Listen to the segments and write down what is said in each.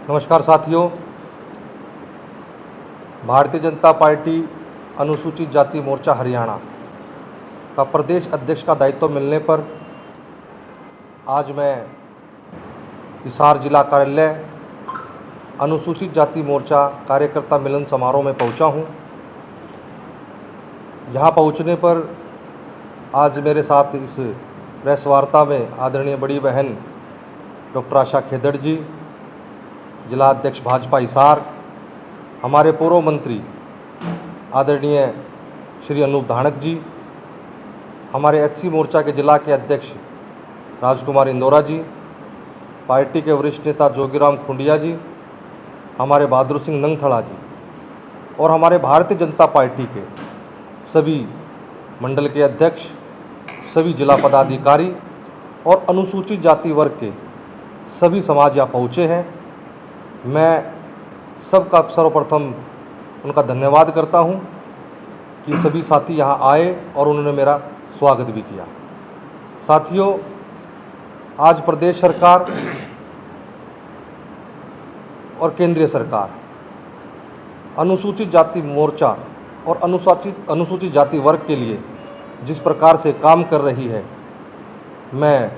नमस्कार साथियों, भारतीय जनता पार्टी अनुसूचित जाति मोर्चा हरियाणा का प्रदेश अध्यक्ष का दायित्व मिलने पर आज मैं हिसार जिला कार्यालय अनुसूचित जाति मोर्चा कार्यकर्ता मिलन समारोह में पहुंचा हूं। यहाँ पहुंचने पर आज मेरे साथ इस प्रेस वार्ता में आदरणीय बड़ी बहन डॉक्टर आशा खेदड़ जी, जिला अध्यक्ष भाजपा हिसार, हमारे पूर्व मंत्री आदरणीय श्री अनूप धानक जी, हमारे एससी मोर्चा के जिला के अध्यक्ष राजकुमार इंदौरा जी, पार्टी के वरिष्ठ नेता जोगीराम खुंडिया जी, हमारे बहादुर सिंह नंगथड़ा जी और हमारे भारतीय जनता पार्टी के सभी मंडल के अध्यक्ष, सभी जिला पदाधिकारी और अनुसूचित जाति वर्ग के सभी समाज यहाँ पहुँचे हैं। मैं सबका सर्वप्रथम उनका धन्यवाद करता हूं कि सभी साथी यहां आए और उन्होंने मेरा स्वागत भी किया। साथियों, आज प्रदेश सरकार और केंद्रीय सरकार अनुसूचित जाति मोर्चा और अनुसूचित जाति वर्ग के लिए जिस प्रकार से काम कर रही है, मैं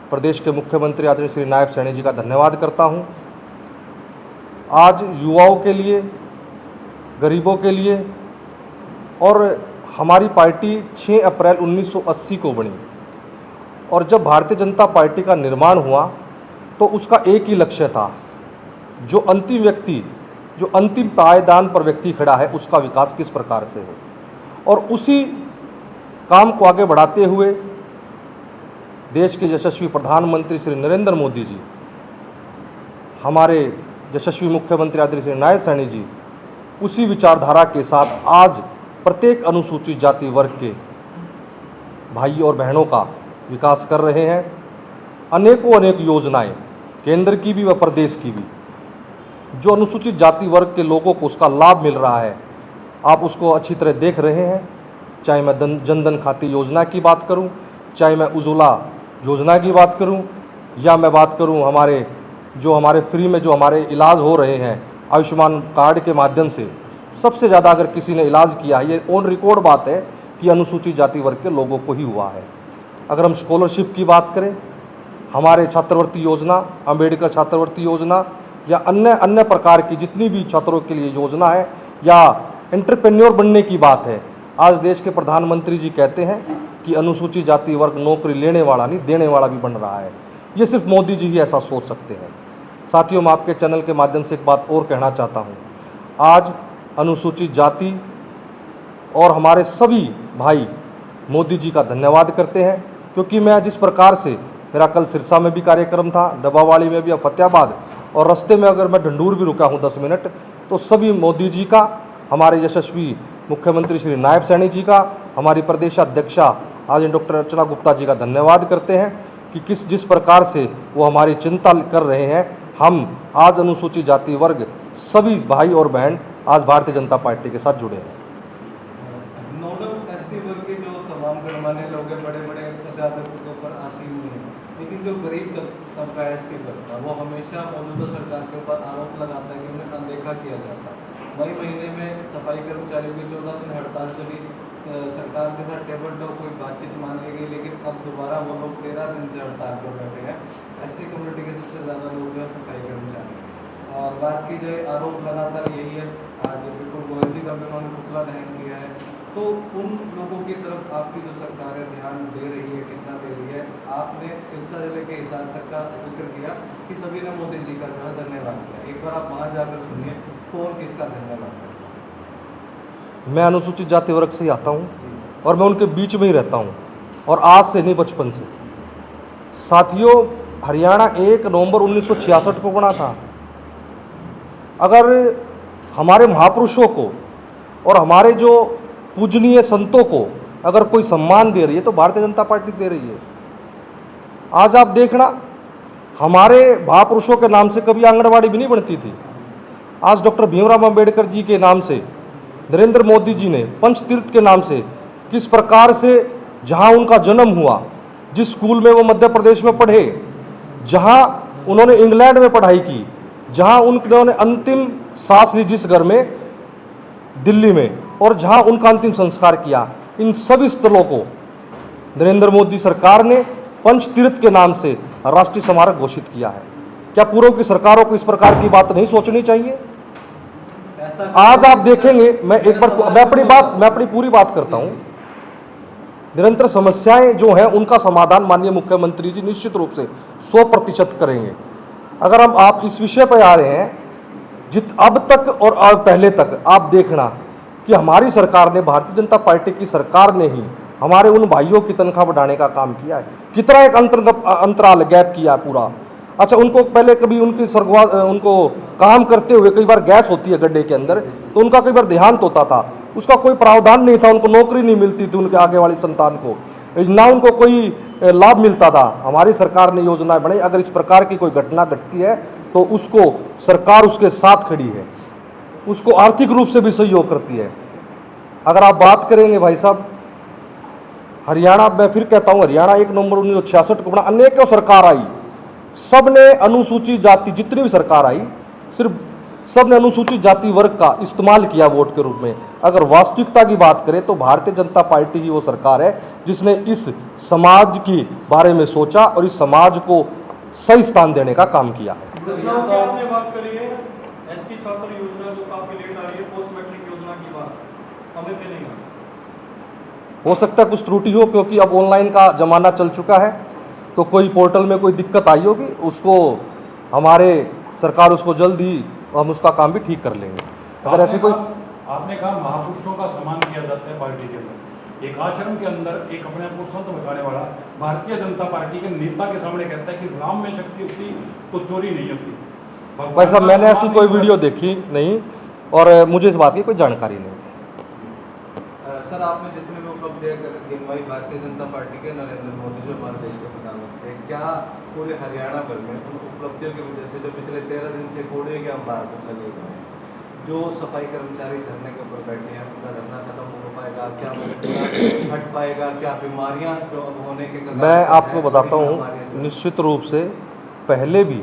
प्रदेश के मुख्यमंत्री आदरणीय श्री नायब सैनी जी का धन्यवाद करता हूं। आज युवाओं के लिए, गरीबों के लिए और हमारी पार्टी 6 अप्रैल 1980 को बनी और जब भारतीय जनता पार्टी का निर्माण हुआ तो उसका एक ही लक्ष्य था, जो अंतिम व्यक्ति, जो अंतिम पायदान पर व्यक्ति खड़ा है, उसका विकास किस प्रकार से हो। और उसी काम को आगे बढ़ाते हुए देश के यशस्वी प्रधानमंत्री श्री नरेंद्र मोदी जी, हमारे यशस्वी मुख्यमंत्री आदरणीय श्री नायब सैनी जी, उसी विचारधारा के साथ आज प्रत्येक अनुसूचित जाति वर्ग के भाई और बहनों का विकास कर रहे हैं। अनेक योजनाएं, केंद्र की भी व प्रदेश की भी, जो अनुसूचित जाति वर्ग के लोगों को उसका लाभ मिल रहा है, आप उसको अच्छी तरह देख रहे हैं। चाहे मैं जनधन खाते योजना की बात करूं, चाहे मैं उज्ज्वला योजना की बात करूं, या मैं बात करूं हमारे फ्री में जो हमारे इलाज हो रहे हैं आयुष्मान कार्ड के माध्यम से, सबसे ज़्यादा अगर किसी ने इलाज किया है, ये ऑन रिकॉर्ड बात है कि अनुसूचित जाति वर्ग के लोगों को ही हुआ है। अगर हम स्कॉलरशिप की बात करें, हमारे छात्रवृत्ति योजना, अंबेडकर छात्रवृत्ति योजना या अन्य प्रकार की जितनी भी छात्रों के लिए योजना है, या एंटरप्रेन्योर बनने की बात है, आज देश के प्रधानमंत्री जी कहते हैं कि अनुसूचित जाति वर्ग नौकरी लेने वाला नहीं, देने वाला भी बन रहा है। ये सिर्फ मोदी जी ही ऐसा सोच सकते हैं। साथियों, मैं आपके चैनल के माध्यम से एक बात और कहना चाहता हूँ। आज अनुसूचित जाति और हमारे सभी भाई मोदी जी का धन्यवाद करते हैं, क्योंकि मैं जिस प्रकार से, मेरा कल सिरसा में भी कार्यक्रम था, डब्बावाड़ी में भी, फतेहाबाद, और रास्ते में अगर मैं ढंडूर भी रुका हूँ 10 मिनट, तो सभी मोदी जी का, हमारे यशस्वी मुख्यमंत्री श्री नायब सैनी जी का, हमारी प्रदेशाध्यक्षा आज डॉक्टर अर्चना गुप्ता जी का धन्यवाद करते हैं कि जिस प्रकार से वो हमारी चिंता कर रहे हैं। हम आज अनुसूचित जाति वर्ग सभी भाई और बहन आज भारतीय जनता पार्टी के साथ जुड़े हैं। नोडल एससी वर्ग के जो तमाम गणमान्य लोग हैं, बड़े बड़े पदाधिकारियों पर आसीन हुए हैं, लेकिन जो गरीब तबका एससी वर्ग का, वो हमेशा मौजूदा सरकार के ऊपर आरोप लगाता है कि उन्हें अनदेखा किया जाता है। मई महीने में सफाई कर्मचारियों की 14 दिन हड़ताल चली, सरकार के साथ टेबल टॉक कोई बातचीत मान ली गई, लेकिन अब दोबारा वो लोग 13 दिन से हड़ताल पर बैठे हैं। एससी कम्युनिटी के सबसे ज़्यादा लोग जो है सफाई कर्मचारी। और बात की जाए, आरोप लगातार यही है, आज बिल्कुल गोयल जी का भी उन्होंने पुतला दहन किया है। तो उन लोगों की तरफ आपकी जो सरकार है ध्यान दे रही है, कितना दे रही है? आपने सिरसा जिले के हिसार तक का जिक्र किया कि सभी ने मोदी जी का जो है धन्यवाद किया। एक बार आप वहाँ जाकर सुनिए कौन किसका धन्यवाद करता है। मैं अनुसूचित जाति वर्ग से ही आता हूँ और मैं उनके बीच में ही रहता हूँ, और आज से नहीं, बचपन से। साथियों, हरियाणा 1 नवंबर 1966 को बना था। अगर हमारे महापुरुषों को और हमारे जो पूजनीय संतों को अगर कोई सम्मान दे रही है तो भारतीय जनता पार्टी दे रही है। आज आप देखना, हमारे महापुरुषों के नाम से कभी आंगनवाड़ी भी नहीं बनती थी। आज डॉक्टर भीमराव अंबेडकर जी के नाम से, नरेंद्र मोदी जी ने पंचतीर्थ के नाम से किस प्रकार से, जहां उनका जन्म हुआ, जिस स्कूल में वो मध्य प्रदेश में पढ़े, जहां उन्होंने इंग्लैंड में पढ़ाई की, जहां उन्होंने अंतिम सांस ली जिस घर में, दिल्ली में, और जहां उनका अंतिम संस्कार किया, इन सभी स्थलों को नरेंद्र मोदी सरकार ने पंचतीर्थ के नाम से राष्ट्रीय स्मारक घोषित किया है। क्या पूर्व की सरकारों को इस प्रकार की बात नहीं सोचनी चाहिए? आज आप देखेंगे, मैं अपनी पूरी बात करता हूं। निरंतर समस्याएं जो हैं उनका समाधान माननीय मुख्यमंत्री जी निश्चित रूप से 100% करेंगे। अगर आप इस विषय पर आ रहे हैं, अब तक और पहले तक आप देखना कि हमारी सरकार ने, भारतीय जनता पार्टी की सरकार ने ही हमारे उन भाइयों की तनख्वाह बढ़ाने का काम किया है। कितना एक अंतराल गैप किया है पूरा। अच्छा, उनको पहले कभी उनको काम करते हुए कई बार गैस होती है गड्ढे के अंदर, तो उनका कई बार देहांत होता था, उसका कोई प्रावधान नहीं था, उनको नौकरी नहीं मिलती थी, उनके आगे वाली संतान को ना उनको कोई लाभ मिलता था। हमारी सरकार ने योजनाएं बनाई। अगर इस प्रकार की कोई घटना घटती है तो उसको सरकार उसके साथ खड़ी है, उसको आर्थिक रूप से भी सहयोग करती है। अगर आप बात करेंगे भाई साहब, हरियाणा, मैं फिर कहता हूं, हरियाणा 1 नवंबर 1966 को बना, अनेकों सरकार आई, सबने अनुसूचित जाति, जितनी भी सरकार आई, सिर्फ सबने अनुसूचित जाति वर्ग का इस्तेमाल किया वोट के रूप में। अगर वास्तविकता की बात करें तो भारतीय जनता पार्टी ही वो सरकार है जिसने इस समाज के बारे में सोचा और इस समाज को सही स्थान देने का काम किया है। आपने बात करी है ऐसी छात्र योजना जो काफी लेट आ रही है, पोस्ट मैट्रिक योजना की बात समय पे नहीं आ। हो सकता है कुछ त्रुटि हो, क्योंकि अब ऑनलाइन का जमाना चल चुका है, तो कोई पोर्टल में कोई दिक्कत आई होगी, उसको हमारे सरकार उसको जल्द ही हम उसका काम भी ठीक कर लेंगे। अगर ऐसी कोई, आपने कहा महापुरुषों का सम्मान किया जाता है पार्टी के अंदर, एक आश्रम के अंदर एक अपने आप को संत बताने वाला भारतीय जनता पार्टी के नेता के सामने कहता है कि राम में शक्ति होती तो चोरी नहीं होती। भाई साहब, मैंने ऐसी कोई वीडियो देखी नहीं और मुझे इस बात की कोई जानकारी नहीं। सर, आपने जितने लोग कब्जे गिनवाई भारतीय जनता पार्टी के, नरेंद्र मोदी जो हमारे देश के प्रधानमंत्री, क्या पूरे हरियाणा भर में उन उपलब्धियों की वजह से जो पिछले 13 दिन से कोड़े के अंबार पर लगे हुए हैं, जो सफाई कर्मचारी धरने के ऊपर बैठे हैं, उनका धरना खत्म हो पाएगा? क्या हट पाएगा? क्या बीमारियां जो अब होने के कगार मैं आपको बताता हूँ, निश्चित रूप से पहले भी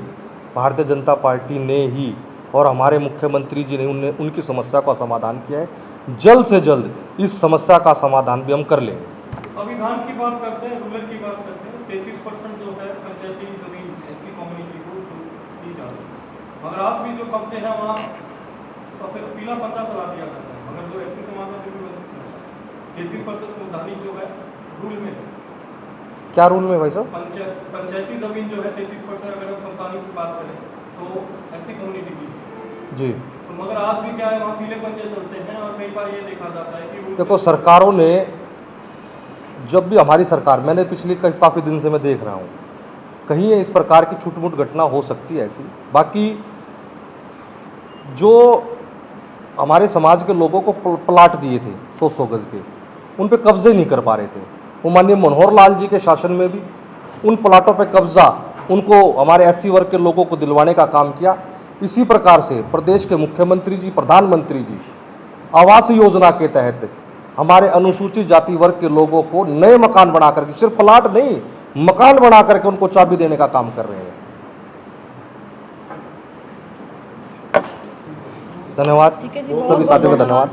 भारतीय जनता पार्टी ने ही और हमारे मुख्यमंत्री जी ने उनकी समस्या का समाधान किया है। जल्द से जल्द इस समस्या का समाधान भी हम कर लेंगे। संविधान की बात करते हैं, रूरल की बात करते हैं, 33% जो है पंचायती जमीन ऐसी कम्युनिटी को दी जाती है, मगर आज भी जो कब्जे हैं वहाँ सफेद पीला पत्ता चला दिया जाता है, मगर जो ऐसी समाज में भी वंचित रहता है। 33% संवैधानिक जो है रूल में। क्या रूल में भाई साहब? पंचायती जमीन जो है 33%, अगर हम संवैधानिक की बात करें तो ऐसी कम्युनिटी की जी, तो मगर आज भी क्या है, वहाँ पीले पंजे चलते हैं और कई बार ये देखा जाता है कि देखो, सरकारों ने, जब भी हमारी सरकार, मैंने पिछले काफ़ी दिन से मैं देख रहा हूँ, कहीं इस प्रकार की छूट-मूट घटना हो सकती है ऐसी। बाकी जो हमारे समाज के लोगों को प्लाट दिए थे 100-100 गज के, उन पे कब्जे नहीं कर पा रहे थे। वो माननीय मनोहर लाल जी के शासन में भी उन प्लाटों पे कब्जा उनको, हमारे SC वर्ग के लोगों को दिलवाने का काम किया। इसी प्रकार से प्रदेश के मुख्यमंत्री जी, प्रधानमंत्री जी आवास योजना के तहत हमारे अनुसूचित जाति वर्ग के लोगों को नए मकान बना करके, सिर्फ प्लाट नहीं, मकान बना करके उनको चाबी देने का काम कर रहे हैं। धन्यवाद, सभी साथियों का धन्यवाद।